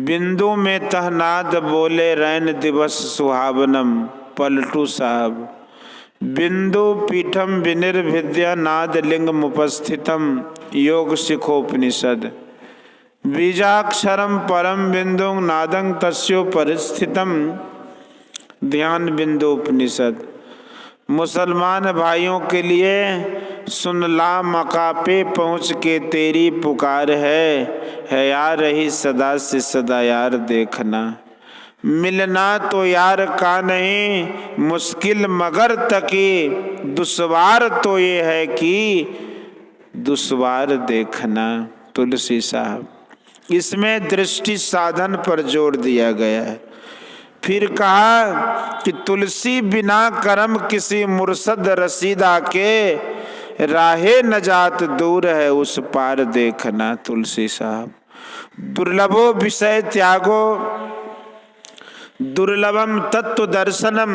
बिंदु में तहनाद बोले रैन दिवस सुहावनम। पलटू साहब। बिंदु पीठम विनिर्भिद्य नाद लिंगम उपस्थितम योग शिखोपनिषद। बीजाक्षरम परम बिंदु नादं तस्यो परिस्थितम ध्यान बिंदु उपनिषद। मुसलमान भाइयों के लिए सुन ला मका पे पहुँच के तेरी पुकार है यार रही सदा से सदा यार देखना। मिलना तो यार का नहीं मुश्किल मगर तकी, दुश्वार तो ये है कि दुश्वार देखना। तुलसी साहब। इसमें दृष्टि साधन पर जोर दिया गया है। फिर कहा कि तुलसी बिना करम किसी मुर्शद रसीदा के, राहे नजात दूर है उस पार देखना। तुलसी साहब। दुर्लभो विषय त्यागो दुर्लभम तत्व दर्शनम,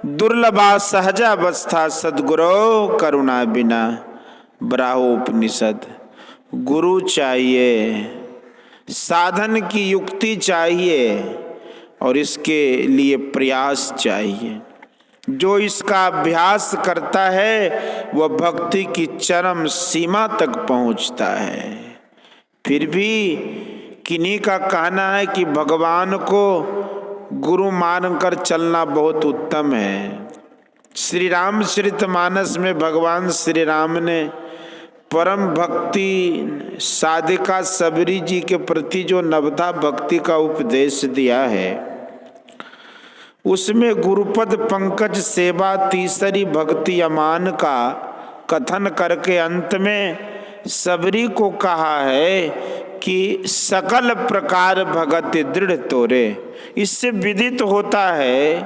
दुर्लभा सहजावस्था सद्गुरो करुणा बिना। ब्राह्मोपनिषद। गुरु चाहिए, साधन की युक्ति चाहिए और इसके लिए प्रयास चाहिए। जो इसका अभ्यास करता है वह भक्ति की चरम सीमा तक पहुंचता है। फिर भी किन्हीं का कहना है कि भगवान को गुरु मानकर चलना बहुत उत्तम है। श्री रामचरितमानस में भगवान श्री राम ने परम भक्ति साधिका सबरी जी के प्रति जो नवधा भक्ति का उपदेश दिया है, उसमें गुरुपद पंकज सेवा तीसरी भक्ति अमान का कथन करके अंत में सबरी को कहा है कि सकल प्रकार भगति दृढ़ तोरे। इससे विदित होता है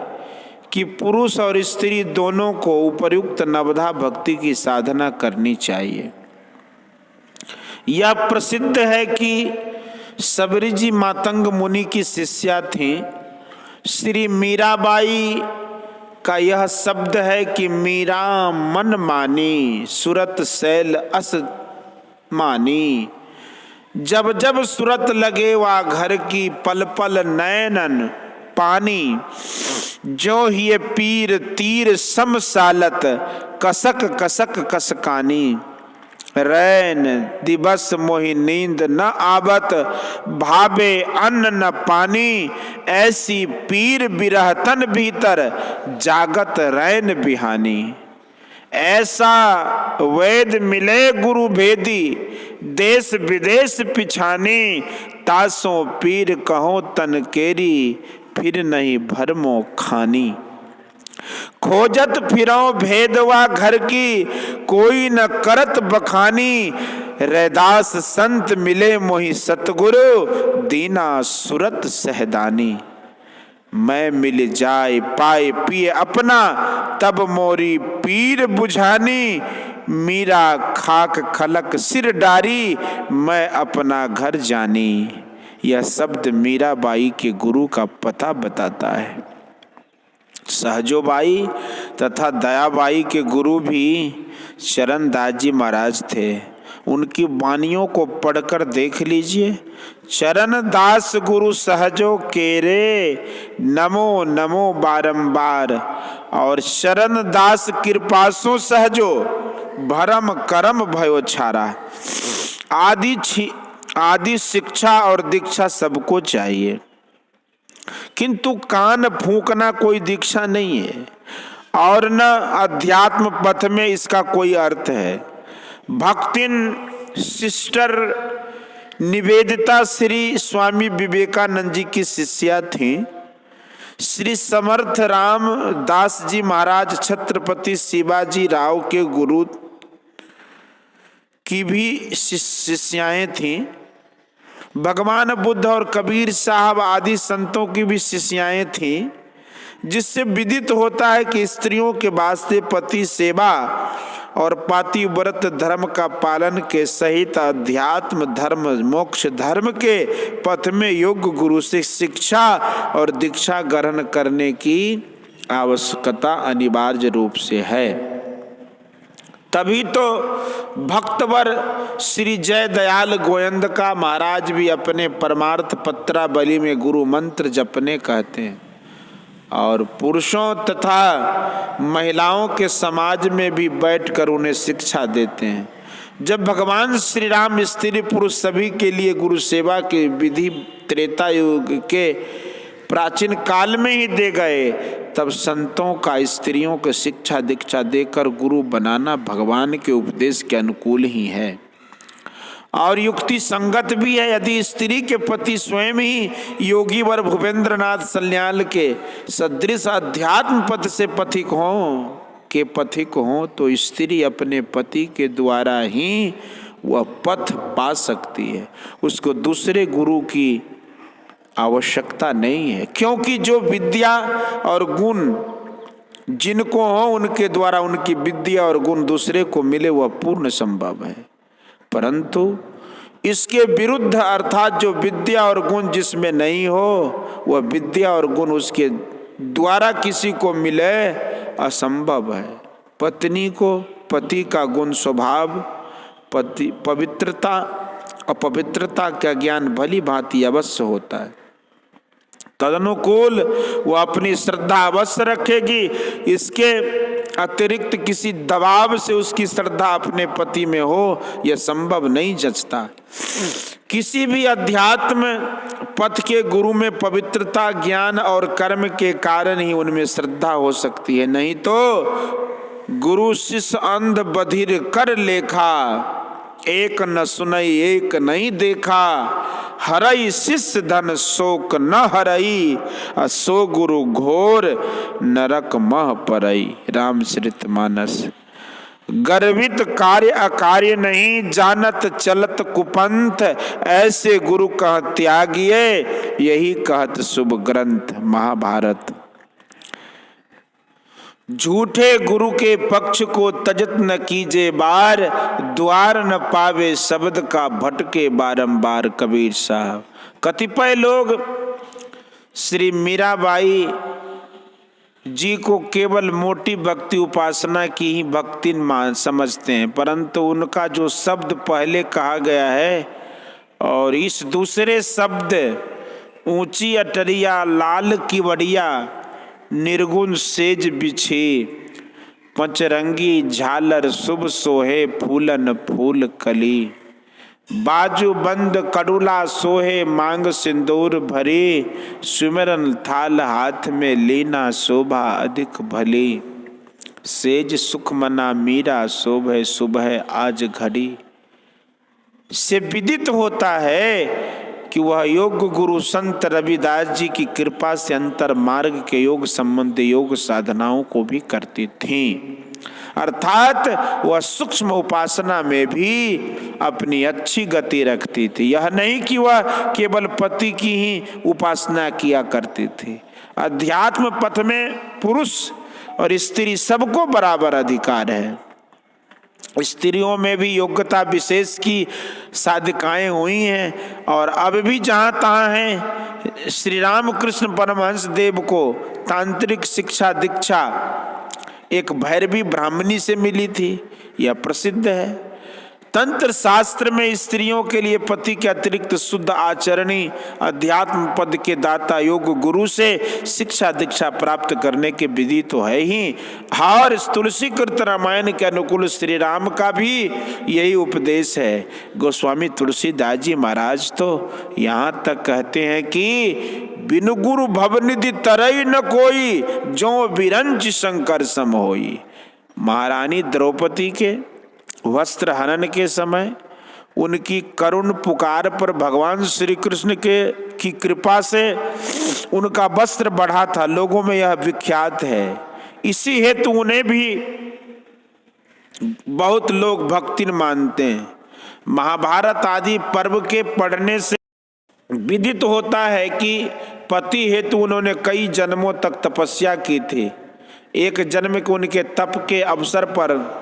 कि पुरुष और स्त्री दोनों को उपर्युक्त नवधा भक्ति की साधना करनी चाहिए। यह प्रसिद्ध है कि सबरी जी मातंग मुनि की शिष्या थी। श्री मीराबाई का यह शब्द है कि मीरा मन मानी सुरत शैल अस मानी। जब जब सुरत लगे वा घर की पल पल नयनन पानी, जो ही पीर तीर समसालत कसक कसक कसकानी। रैन दिवस मोहि नींद न आवत, भावे अन्न न पानी, ऐसी पीर बिरह तन भीतर जागत रैन बिहानी। ऐसा वेद मिले गुरु भेदी, देश विदेश पिछानी, तासों पीर कहो तन केरी, फिर नहीं भरमो खानी। खोजत फिरो भेदवा घर की, कोई न करत बखानी, रैदास संत मिले मोहि सतगुरु, दीना सुरत सहदानी। मैं मिल जाए पाए पिए अपना, तब मोरी पीर बुझानी, मीरा खाक खलक सिर डारी, मैं अपना घर जानी। यह शब्द मीराबाई के गुरु का पता बताता है। सहजोबाई तथा दयाबाई के गुरु भी चरणदास जी महाराज थे। उनकी वाणियों को पढ़कर देख लीजिए। चरणदास गुरु सहजो केरे, नमो नमो बारंबार। और चरणदास कृपासु सहजो, भरम करम भयो छारा। आदि शिक्षा और दीक्षा सबको चाहिए, किंतु कान फूंकना कोई दीक्षा नहीं है और न अध्यात्म पथ में इसका कोई अर्थ है। भक्तिन सिस्टर निवेदिता श्री स्वामी विवेकानंद जी की शिष्या थी। श्री समर्थ राम दास जी महाराज छत्रपति शिवाजी राव के गुरु की भी शिष्याएं थीं। भगवान बुद्ध और कबीर साहब आदि संतों की भी शिष्याएं थीं, जिससे विदित होता है कि स्त्रियों के वास्ते पति सेवा और पातिव्रत धर्म का पालन के सहित अध्यात्म धर्म मोक्ष धर्म के पथ में योग्य गुरु से शिक्षा और दीक्षा ग्रहण करने की आवश्यकता अनिवार्य रूप से है। तभी तो भक्तवर श्री जय दयाल गोयंदका महाराज भी अपने परमार्थ पत्रावली में गुरु मंत्र जपने कहते हैं, और पुरुषों तथा महिलाओं के समाज में भी बैठकर उन्हें शिक्षा देते हैं। जब भगवान श्री राम स्त्री पुरुष सभी के लिए गुरु सेवा की विधि त्रेता युग के प्राचीन काल में ही दे गए, तब संतों का स्त्रियों को शिक्षा दीक्षा देकर गुरु बनाना भगवान के उपदेश के अनुकूल ही है और युक्ति संगत भी है। यदि स्त्री के पति स्वयं ही योगी वर भूपेंद्र नाथ सल्याल के सदृश अध्यात्म पथ से पथिक हों तो स्त्री अपने पति के द्वारा ही वह पथ पा सकती है, उसको दूसरे गुरु की आवश्यकता नहीं है, क्योंकि जो विद्या और गुण जिनको हो उनके द्वारा उनकी विद्या और गुण दूसरे को मिले वह पूर्ण संभव है। परंतु इसके विरुद्ध अर्थात जो विद्या और गुण जिसमें नहीं हो वह विद्या और गुण उसके द्वारा किसी को मिले असंभव है। पत्नी को पति का गुण स्वभाव पवित्रता अपवित्रता का ज्ञान भली भांति अवश्य होता है, तदनुकूल वह अपनी श्रद्धा अवश्य रखेगी। इसके अतिरिक्त किसी दबाव से उसकी श्रद्धा अपने पति में हो यह संभव नहीं जचता। किसी भी अध्यात्म पथ के गुरु में पवित्रता ज्ञान और कर्म के कारण ही उनमें श्रद्धा हो सकती है, नहीं तो गुरु शिष्य अंध बधिर कर लेखा, एक न सुनई एक नहीं देखा, हरई शिष्य धन शोक न हरई, असो गुरु घोर नरक मह परई। रामचरितमानस। गर्वित कार्य अकार्य नहीं, जानत चलत कुपंथ, ऐसे गुरु कह त्यागिए, यही कहत शुभ ग्रंथ महाभारत। झूठे गुरु के पक्ष को तजत न कीजे बार, द्वार न पावे शब्द का भटके बारंबार। कबीर साहब। कतिपय लोग श्री मीराबाई जी को केवल मोटी भक्ति उपासना की ही भक्ति समझते हैं, परंतु उनका जो शब्द पहले कहा गया है और इस दूसरे शब्द ऊंची अटरिया लाल की वड़िया निर्गुण सेज बिछे, पंचरंगी झालर शुभ सोहे फूलन फूल कली, बाजू बंद कड़ुला सोहे मांग सिंदूर भरी, सुमिरन थाल हाथ में लीना शोभा अधिक भली, सेज सुख मना मीरा शोभे सुबह आज घड़ी। से विदित होता है कि वह योग गुरु संत रविदास जी की कृपा से अंतर मार्ग के योग संबंधी योग साधनाओं को भी करती थी, अर्थात वह सूक्ष्म उपासना में भी अपनी अच्छी गति रखती थी। यह नहीं कि वह केवल पति की ही उपासना किया करती थी। अध्यात्म पथ में पुरुष और स्त्री सबको बराबर अधिकार है। स्त्रियों में भी योग्यता विशेष की साधिकाएं हुई हैं और अब भी जहाँ तहाँ हैं। श्री रामकृष्ण परमहंस देव को तांत्रिक शिक्षा दीक्षा एक भैरवी ब्राह्मणी से मिली थी, यह प्रसिद्ध है। तंत्र शास्त्र में स्त्रियों के लिए पति के अतिरिक्त शुद्ध आचरणी अध्यात्म पद के दाता योग गुरु से शिक्षा दीक्षा प्राप्त करने की विधि तो है ही, और तुलसी कृत रामायण के अनुकूल श्री राम का भी यही उपदेश है। गोस्वामी तुलसीदास जी महाराज तो यहाँ तक कहते हैं कि बिनु गुरु भवनिधि तरई न कोई, जो बिरंच शंकर सम होई। महारानी द्रौपदी के वस्त्र हनन के समय उनकी करुण पुकार पर भगवान श्री कृष्ण की कृपा से उनका वस्त्र बढ़ा था, लोगों में यह विख्यात है। इसी हेतु उन्हें भी बहुत लोग भक्ति मानते हैं। महाभारत आदि पर्व के पढ़ने से विदित होता है कि पति हेतु उन्होंने कई जन्मों तक तपस्या की थी। एक जन्म के उनके तप के अवसर पर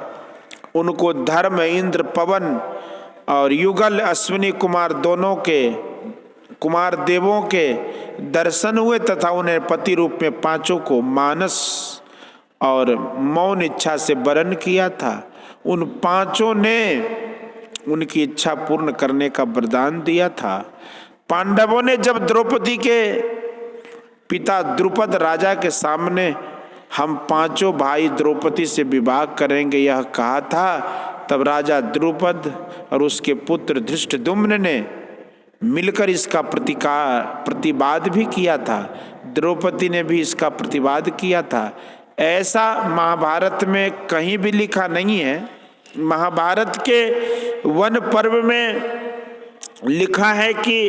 उनको धर्म इंद्र पवन और युगल अश्विनी कुमार दोनों के कुमार देवों के दर्शन हुए तथा उन्हें पति रूप में पांचों को मानस और मौन इच्छा से वरण किया था। उन पांचों ने उनकी इच्छा पूर्ण करने का वरदान दिया था। पांडवों ने जब द्रौपदी के पिता द्रुपद राजा के सामने हम पांचों भाई द्रौपदी से विवाह करेंगे यह कहा था, तब राजा द्रुपद और उसके पुत्र धृष्टद्युम्न ने मिलकर इसका प्रतिवाद भी किया था। द्रौपदी ने भी इसका प्रतिवाद किया था। ऐसा महाभारत में कहीं भी लिखा नहीं है। महाभारत के वन पर्व में लिखा है कि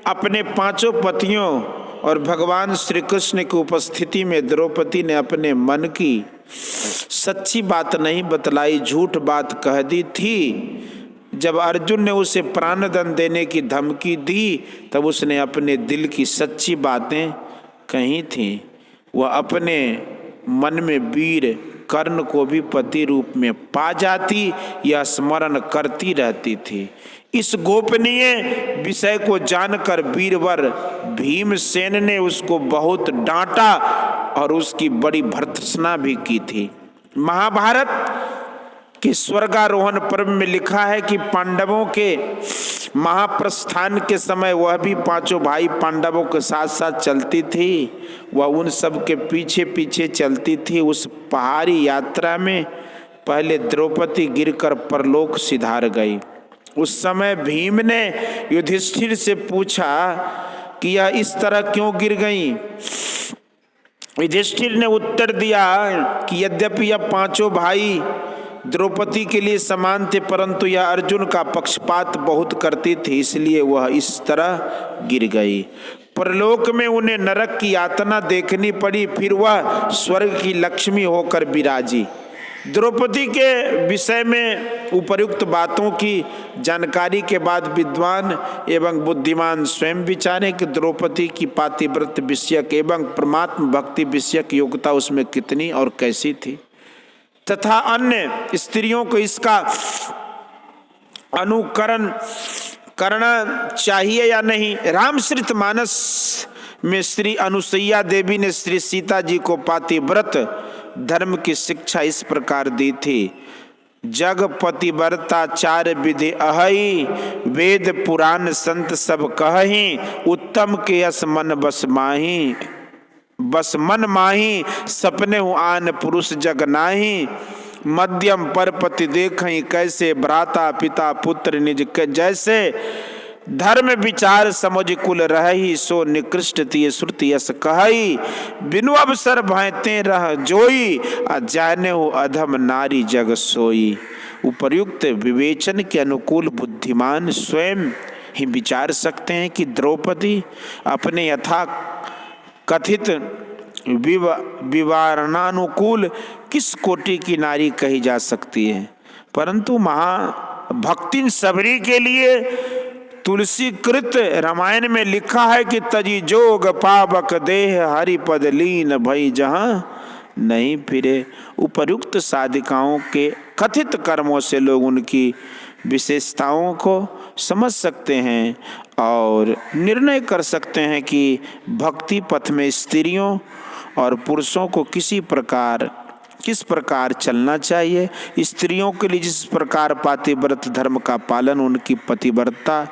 अपने पांचों पतियों और भगवान श्री कृष्ण की उपस्थिति में द्रौपदी ने अपने मन की सच्ची बात नहीं बतलाई, झूठ बात कह दी थी। जब अर्जुन ने उसे प्राणदंड देने की धमकी दी तब उसने अपने दिल की सच्ची बातें कही थी। वह अपने मन में वीर कर्ण को भी पति रूप में पा जाती, यह स्मरण करती रहती थी। इस गोपनीय विषय को जानकर वीरवर भीमसेन ने उसको बहुत डांटा और उसकी बड़ी भर्त्सना भी की थी। महाभारत के स्वर्गारोहण पर्व में लिखा है कि पांडवों के महाप्रस्थान के समय वह भी पांचों भाई पांडवों के साथ साथ चलती थी। वह उन सब के पीछे पीछे चलती थी। उस पहाड़ी यात्रा में पहले द्रौपदी गिरकर परलोक सिधार गई। उस समय भीम ने युधिष्ठिर से पूछा कि यह इस तरह क्यों गिर गई। युधिष्ठिर ने उत्तर दिया कि यद्यपि यह पांचों भाई द्रौपदी के लिए समान थे, परंतु यह अर्जुन का पक्षपात बहुत करती थी, इसलिए वह इस तरह गिर गई। परलोक में उन्हें नरक की यातना देखनी पड़ी, फिर वह स्वर्ग की लक्ष्मी होकर विराजी। द्रौपदी के विषय में उपर्युक्त बातों की जानकारी के बाद विद्वान एवं बुद्धिमान स्वयं विचारें कि द्रौपदी की पातिव्रत विषयक एवं परमात्म भक्ति विषयक योग्यता उसमें कितनी और कैसी थी, तथा अन्य स्त्रियों को इसका अनुकरण करना चाहिए या नहीं। रामचरितमानस में श्री अनुसुईया देवी ने श्री सीता जी को पातिव्रत धर्म की शिक्षा इस प्रकार दी थी। जग पतिव्रता चार विधि अहई, वेद पुराण संत सब कहही, उत्तम के यस मन बस माही, बस मन माही, सपने हूँ आन पुरुष जग नाही, मध्यम पर पति देखई कैसे, भ्राता पिता पुत्र निज के जैसे, धर्म विचार समझ कुल रही, सो निकृष्ट तिय श्रुति यस कहई, बिनु अवसर भयते रह जोई, अजाने हो अधम नारी जग सोई। उपर्युक्त विवेचन के अनुकूल बुद्धिमान स्वयं ही विचार सकते हैं कि द्रौपदी अपने यथा कथित विवरणानुकूल किस कोटि की नारी कही जा सकती है, परंतु महाभक्तिन सबरी के लिए तुलसी कृत रामायण में लिखा है कि तजी जोग पावक देह हरिपद लीन भई जहाँ नहीं फिरे। उपर्युक्त साधिकाओं के कथित कर्मों से लोग उनकी विशेषताओं को समझ सकते हैं और निर्णय कर सकते हैं कि भक्ति पथ में स्त्रियों और पुरुषों को किस प्रकार चलना चाहिए। स्त्रियों के लिए जिस प्रकार पातिव्रत धर्म का पालन उनकी पतिव्रता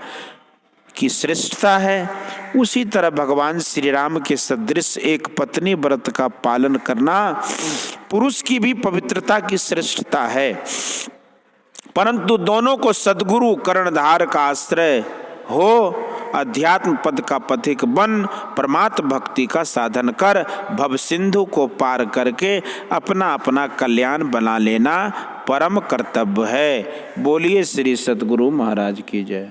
की श्रेष्ठता है, उसी तरह भगवान श्री राम के सदृश एक पत्नी व्रत का पालन करना पुरुष की भी पवित्रता की श्रेष्ठता है। परंतु दोनों को सद्गुरु कर्णधार का आश्रय हो, अध्यात्म पद का पथिक बन, परमात्म भक्ति का साधन कर, भव सिंधु को पार करके अपना अपना कल्याण बना लेना परम कर्तव्य है। बोलिए श्री सद्गुरु महाराज की जय।